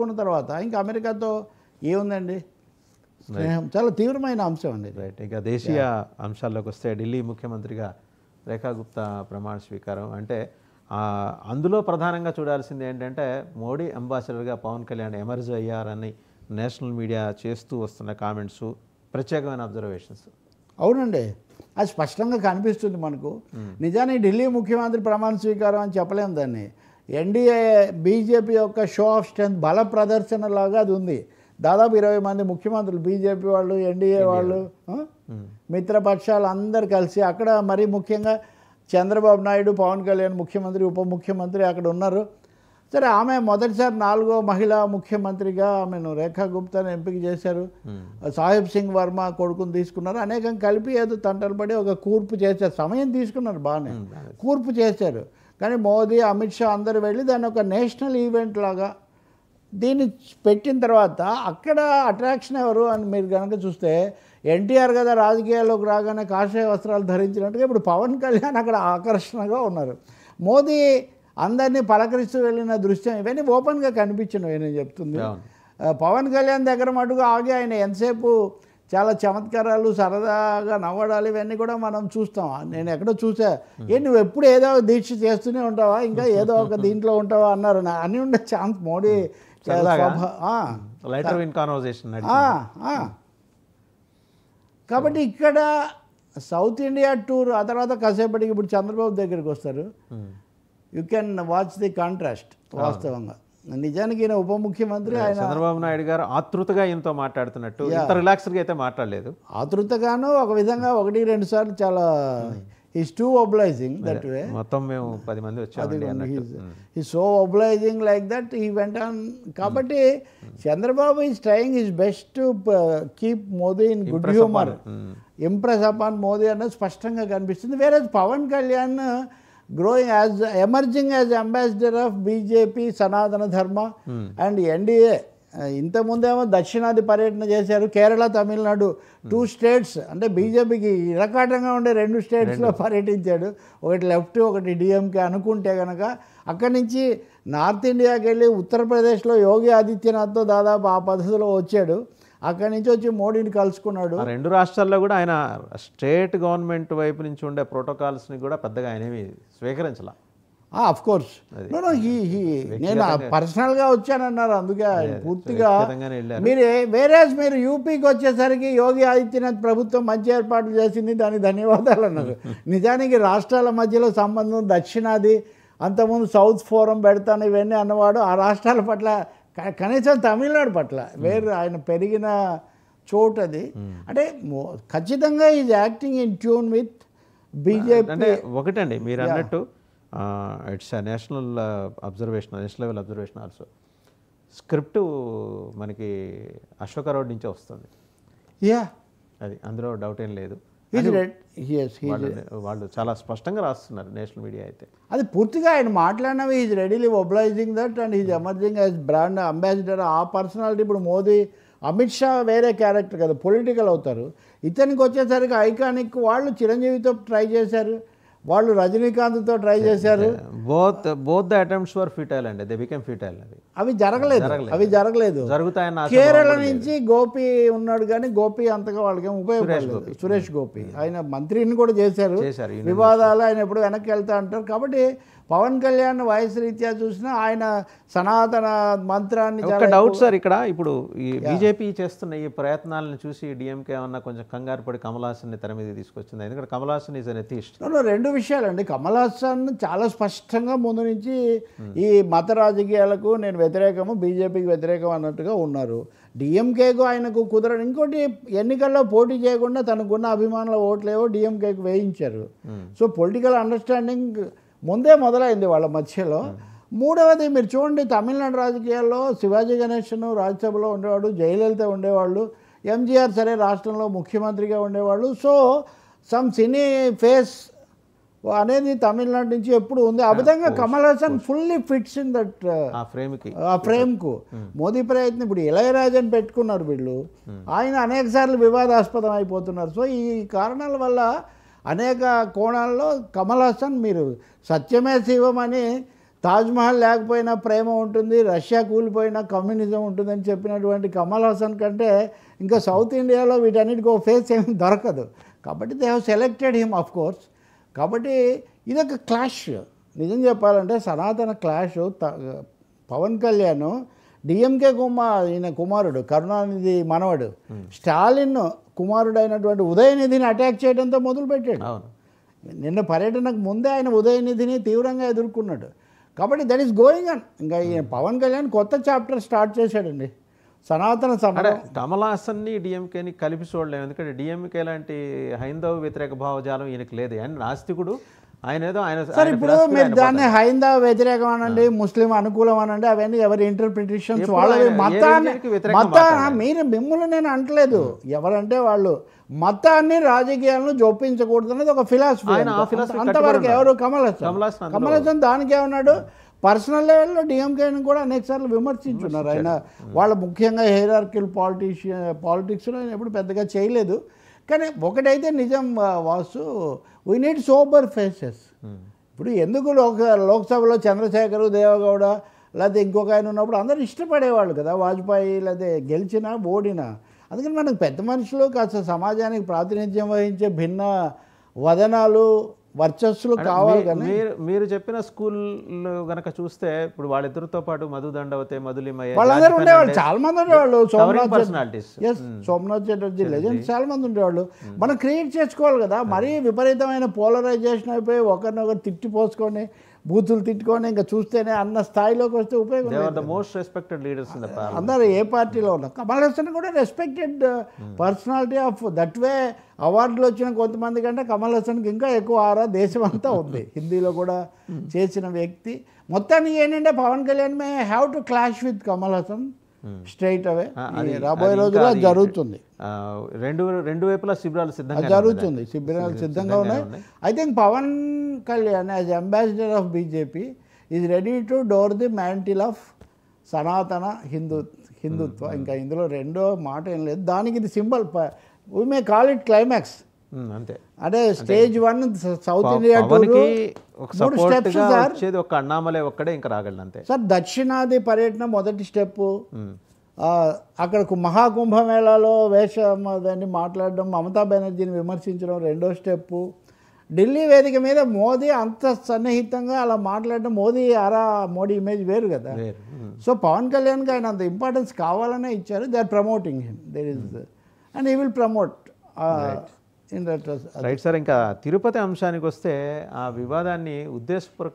కున్న తర్వాత ఇంకా అమెరికాతో ఏముందండి స్నేహం చాలా తీవ్రమైన అంశం అండి. రైట్. ఇక దేశీయ అంశాల్లోకి వస్తే ఢిల్లీ ముఖ్యమంత్రిగా రేఖా గుప్తా ప్రమాణ స్వీకారం అంటే అందులో ప్రధానంగా చూడాల్సింది ఏంటంటే మోడీ అంబాసిడర్గా పవన్ కళ్యాణ్ ఎమర్జ్ అయ్యారని నేషనల్ మీడియా చేస్తూ వస్తున్న కామెంట్స్, ప్రత్యేకమైన అబ్జర్వేషన్స్. అవునండి, అది స్పష్టంగా కనిపిస్తుంది మనకు. నిజానికి ఢిల్లీ ముఖ్యమంత్రి ప్రమాణ స్వీకారం అని చెప్పలేము దాన్ని. ఎన్డీఏ బీజేపీ యొక్క షో ఆఫ్ స్ట్రెంత్ బల ప్రదర్శన లాగా అది ఉంది. దాదాపు 20 మంది ముఖ్యమంత్రులు, బీజేపీ వాళ్ళు, ఎన్డీఏ వాళ్ళు, మిత్రపక్షాలు అందరు కలిసి అక్కడ, మరీ ముఖ్యంగా చంద్రబాబు నాయుడు, పవన్ కళ్యాణ్ ముఖ్యమంత్రి, ఉప ముఖ్యమంత్రి అక్కడ ఉన్నారు. సరే, ఆమె మొదటిసారి 4వ మహిళా ముఖ్యమంత్రిగా ఆమెను రేఖా గుప్తాను ఎంపిక చేశారు. సాహిబ్ సింగ్ వర్మ కొడుకుని తీసుకున్నారు. అనేకం కలిపి ఏదో తంటలు పడి ఒక కూర్పు చేశారు. సమయం తీసుకున్నారు, బాగానే కూర్పు చేశారు. కానీ మోదీ, అమిత్ షా అందరూ వెళ్ళి దాన్ని ఒక నేషనల్ ఈవెంట్ లాగా దీన్ని పెట్టిన తర్వాత అక్కడ అట్రాక్షన్ ఎవరు అని మీరు కనుక చూస్తే, ఎన్టీఆర్ కదా రాజకీయాల్లోకి రాగానే కాషాయ వస్త్రాలు ధరించినట్టుగా ఇప్పుడు పవన్ కళ్యాణ్ అక్కడ ఆకర్షణగా ఉన్నారు. మోదీ అందరినీ పలకరిస్తూ వెళ్ళిన దృశ్యం ఇవన్నీ ఓపెన్గా కనిపించినవి నేను చెప్తుంది. పవన్ కళ్యాణ్ దగ్గర మటుకు ఆగి ఆయన ఎంతసేపు చాలా చమత్కారాలు, సరదాగా నవ్వడాలు ఇవన్నీ కూడా మనం చూస్తాం. నేను ఎక్కడో చూసా, నువ్వు ఎప్పుడు ఏదో దీక్ష చేస్తూనే ఉంటావా, ఇంకా ఏదో ఒక దీంట్లో ఉంటావా అన్నారు. అని ఉండే ఛాన్స్ మోడీ కాబట్టి ఇక్కడ సౌత్ ఇండియా టూర్ ఆ తర్వాత కాసేపటికి ఇప్పుడు చంద్రబాబు దగ్గరికి వస్తారు. You can watch the contrast. వాస్తవంగా నిజానికి ఈయన ఉప ముఖ్యమంత్రి, ఆయన చంద్రబాబు నాయుడు గారు ఆతృతగా ఈయనతో మాట్లాడుతున్నట్టు ఇంత రిలాక్స్డ్గా అయితే మాట్లాడలేదు. ఆతృతగాను 1-2 సార్లు చాలా is two obliging that way. మొత్తం మేము 10 మంది వచ్చాము. ఈ సో ఒబ్లైజింగ్ లైక్ దట్ ఈ వెంట. కాబట్టి Chandrababu is trying his best to keep Modi in good humour, impress upon Modi అన్నది స్పష్టంగా కనిపిస్తుంది. వేరే Pawan Kalyan growing as emerging as ambassador of BJP, సనాతన ధర్మ అండ్ ఎన్డీఏ. ఇంతకుముందేమో దక్షిణాది పర్యటన చేశారు, కేరళ, తమిళనాడు 2 స్టేట్స్, అంటే బీజేపీకి ఇరకాటంగా ఉండే 2 స్టేట్స్లో పర్యటించాడు. ఒకటి లెఫ్ట్, ఒకటి డిఎంకే అనుకుంటే కనుక. అక్కడి నుంచి నార్త్ ఇండియాకి వెళ్ళి ఉత్తరప్రదేశ్లో యోగి ఆదిత్యనాథ్తో దాదాపు ఆ పద్ధతిలో వచ్చాడు. అక్కడి నుంచి వచ్చి మోడీని కలుసుకున్నాడు. 2 రాష్ట్రాల్లో కూడా ఆయన స్టేట్ గవర్నమెంట్ వైపు నుంచి ఉండే ప్రోటోకాల్స్ని కూడా పెద్దగా ఆయన ఏమి స్వీకరించాల. ఆఫ్ కోర్స్ నేను పర్సనల్గా వచ్చానన్నారు. అందుకే పూర్తిగా మీరు యూపీకి వచ్చేసరికి యోగి ఆదిత్యనాథ్ ప్రభుత్వం మంచి ఏర్పాట్లు చేసింది, దానికి ధన్యవాదాలు అన్నారు. నిజానికి రాష్ట్రాల మధ్యలో సంబంధం దక్షిణాది, అంతకుముందు సౌత్ ఫోరం పెడతాను ఇవన్నీ అన్నవాడు ఆ రాష్ట్రాల పట్ల, కనీసం తమిళనాడు పట్ల, వేరు ఆయన పెరిగిన చోటది. అంటే ఖచ్చితంగా is acting in tune with BJP. అంటే ఒకటండి మీరు అన్నట్టు it's national observation, national level observation also. Script మనకి అశోకరావు నుంచే వస్తుంది, అది అందులో డౌట్ ఏం లేదు. వాళ్ళు చాలా స్పష్టంగా రాస్తున్నారు నేషనల్ మీడియా అయితే. అది పూర్తిగా ఆయన మాట్లాడినవి is readily obliging that and is emerging as brand ambassador. ఆ పర్సనాలిటీ ఇప్పుడు మోదీ, అమిత్ షా వేరే క్యారెక్టర్ కదా, పొలిటికల్ అవుతారు. ఇతనికి వచ్చేసరికి ఐకానిక్. వాళ్ళు చిరంజీవితో ట్రై చేశారు, వాళ్ళు రజనీకాంత్తో ట్రై చేశారు. Both the attempts were futile అండి, దే బికమ్ ఫిటైల్. అవి జరగలేదు. కేరళ నుంచి గోపి ఉన్నాడు, కానీ గోపి అంతగా వాళ్ళకి ఉపయోగపడలేదు. సురేష్ గోపి ఆయన మంత్రిని కూడా చేశారు. వివాదాలు ఆయన ఎప్పుడు వెనక్కి వెళ్తా అంటారు. కాబట్టి పవన్ కళ్యాణ్ వయసు రీత్యా చూసినా ఆయన సనాతన మంత్రాన్ని. ఒక డౌట్ సార్, ఇక్కడ ఇప్పుడు ఈ బీజేపీ చేస్తున్న ఈ ప్రయత్నాలను చూసి డిఎంకే ఏమన్నా కొంచెం కంగారు పడి కమల్ హాసన్ని తెర మీద తీసుకొచ్చింది? ఎందుకంటే Kamal Haasan is an atheist. 2 విషయాలండి. కమల్ హాసన్ చాలా స్పష్టంగా ముందు నుంచి ఈ మత రాజకీయాలకు నేను వ్యతిరేకము, బీజేపీకి వ్యతిరేకం అన్నట్టుగా ఉన్నారు. డిఎంకేకు ఆయనకు కుదరదు. ఇంకోటి, ఎన్నికల్లో పోటీ చేయకుండా తనకున్న అభిమానుల ఓట్లేవో డిఎంకేకు వేయించారు. సో పొలిటికల్ అండర్స్టాండింగ్ ముందే మొదలైంది వాళ్ళ మధ్యలో. మూడవది మీరు చూడండి, తమిళనాడు రాజకీయాల్లో శివాజీ గణేశన్ రాజ్యసభలో ఉండేవాడు, జయలలిత ఉండేవాళ్ళు, ఎంజీఆర్ సరే రాష్ట్రంలో ముఖ్యమంత్రిగా ఉండేవాళ్ళు. సో సమ్ సినీ ఫేస్ అనేది తమిళనాడు నుంచి ఎప్పుడు ఉంది. ఆ విధంగా Kamal Haasan fully fits in that ఆ ఫ్రేమ్కు. మోదీ ప్రయత్నం ఇప్పుడు ఇళయరాజాని పెట్టుకున్నారు వీళ్ళు, ఆయన అనేక సార్లు వివాదాస్పదం అయిపోతున్నారు. సో ఈ కారణాల వల్ల అనేక కోణాల్లో కమల్ హాసన్, మీరు సత్యమే శివం అని తాజ్మహల్ లేకపోయినా ప్రేమ ఉంటుంది, రష్యా కూలిపోయినా కమ్యూనిజం ఉంటుందని చెప్పినటువంటి కమల్ హాసన్ కంటే ఇంకా సౌత్ ఇండియాలో వీటన్నిటికీ ఒక ఫేస్ ఏమీ దొరకదు. కాబట్టి they have selected him of course. కాబట్టి ఇదొక క్లాష్. నిజం చెప్పాలంటే సనాతన క్లాష్. పవన్ కళ్యాణ్ డిఎంకే ఈయన కుమారుడు కరుణానిధి మనవడు స్టాలిన్ కుమారుడు అయినటువంటి ఉదయనిధిని అటాక్ చేయడంతో మొదలుపెట్టాడు. నిన్న పర్యటనకు ముందే ఆయన ఉదయనిధిని తీవ్రంగా ఎదుర్కొన్నాడు. కాబట్టి దట్ ఈస్ గోయింగ్ ఆన్. ఇంకా ఈయన పవన్ కళ్యాణ్ కొత్త చాప్టర్ స్టార్ట్ చేశాడండి. సనాతన సమరం. కమల్ హాసన్ని డిఎంకేని కలిపి చూడలేము, ఎందుకంటే డిఎంకే లాంటి హైందవ వ్యతిరేక భావజాలం ఈయనకి లేదు. ఆయన నాస్తికుడు, ఆయన ఏదో ఆయన. సార్ ఇప్పుడు మీరు దాన్ని హైందవ వ్యతిరేకం అనండి, ముస్లిం అనుకూలం అనండి, అవన్నీ ఎవరి ఇంటర్ప్రిటేషన్స్ వాళ్ళవి. మీరు మిమ్మల్ని నేను అంటలేదు, ఎవరంటే వాళ్ళు మతాన్ని రాజకీయాలను జొప్పించకూడదు అనేది ఒక ఫిలాసఫీ. అంతవరకు ఎవరు కమల్ హాసన్ దానికి ఏమన్నాడు, పర్సనల్ లెవెల్లో డిఎంకేని కూడా అనేకసార్లు విమర్శించున్నారు. ఆయన వాళ్ళ ముఖ్యంగా హైరార్కిల్ పాలిటిక్స్లో ఆయన ఎప్పుడు పెద్దగా చేయలేదు. కానీ ఒకటైతే నిజం Vasu, we need sober faces. ఇప్పుడు ఎందుకు లోక్సభలో చంద్రశేఖర్, దేవగౌడ లేకపోతే ఇంకొక ఆయన ఉన్నప్పుడు అందరూ ఇష్టపడేవాళ్ళు కదా, వాజ్పేయి లేకపోతే గెలిచినా ఓడినా. అందుకని మనకు పెద్ద మనుషులు కాస్త సమాజానికి ప్రాతినిధ్యం వహించే భిన్న వదనాలు వర్చస్సులు కావాలి. కానీ మీరు చెప్పిన స్కూల్లో గనక చూస్తే ఇప్పుడు వాళ్ళిద్దరితో పాటు మధు దండవతే, మధులిమయ్య, వాళ్ళందరూ ఉండేవాళ్ళు, చాలా మంది ఉండేవాళ్ళు. సోమనాథ్ చటర్జీ లెజెండ్ చాలా మంది ఉండేవాళ్ళు. మనం క్రియేట్ చేసుకోవాలి కదా. మరీ విపరీతమైన పోలరైజేషన్ అయిపోయి ఒకరినొకరు తిట్టిపోసుకొని బూతులు తిట్టుకొని ఇంకా చూస్తేనే అన్న స్థాయిలోకి వస్తే ఉపయోగం. అందరూ ఏ పార్టీలో ఉన్నారు. కమల్ హాసన్ కూడా respected personality of that way. అవార్డులు వచ్చిన కొంతమంది కంటే కమల్ హాసన్కి ఇంకా ఎక్కువ ఆరా దేశం అంతా ఉంది. హిందీలో కూడా చేసిన వ్యక్తి. మొత్తానికి ఏంటంటే Pawan Kalyan may have to clash with Kamal Haasan straight away. రాబోయే రోజుల్లో జరుగుతుంది. రెండు వైపులా శిబిరాలు జరుగుతుంది. శిబిరాలు సిద్ధంగా ఉన్నాయి. I think Pavan Kalyan as ambassador of BJP is ready to don the mantle of Sanatana Hindutva. ఇంకా ఇందులో రెండో మాట ఏం లేదు. దానికి ఇది symbol. We may call it climax. అంతే. అంటే stage 1 south India tour 3 steps sir. ఒక అన్నామలై ఒక్కడే ఇంకా రాగలడు అంతే సార్. దక్షిణాది పర్యటన మొదటి స్టెప్. అక్కడ మహాకుంభమేళాలో దాన్ని మాట్లాడడం, మమతా బెనర్జీని విమర్శించడం రెండో స్టెప్పు. ఢిల్లీ వేదిక మీద మోదీ అంత సన్నిహితంగా అలా మాట్లాడడం, మోడీ ఇమేజ్ వేరు కదా. సో పవన్ కళ్యాణ్కి ఆయన అంత ఇంపార్టెన్స్ కావాలనే ఇచ్చారు. They are promoting him. There is and he will promote in that. Right sir. ఇంకా తిరుపతి అంశానికి వస్తే ఆ వివాదాన్ని ఉద్దేశపూర్వకంగా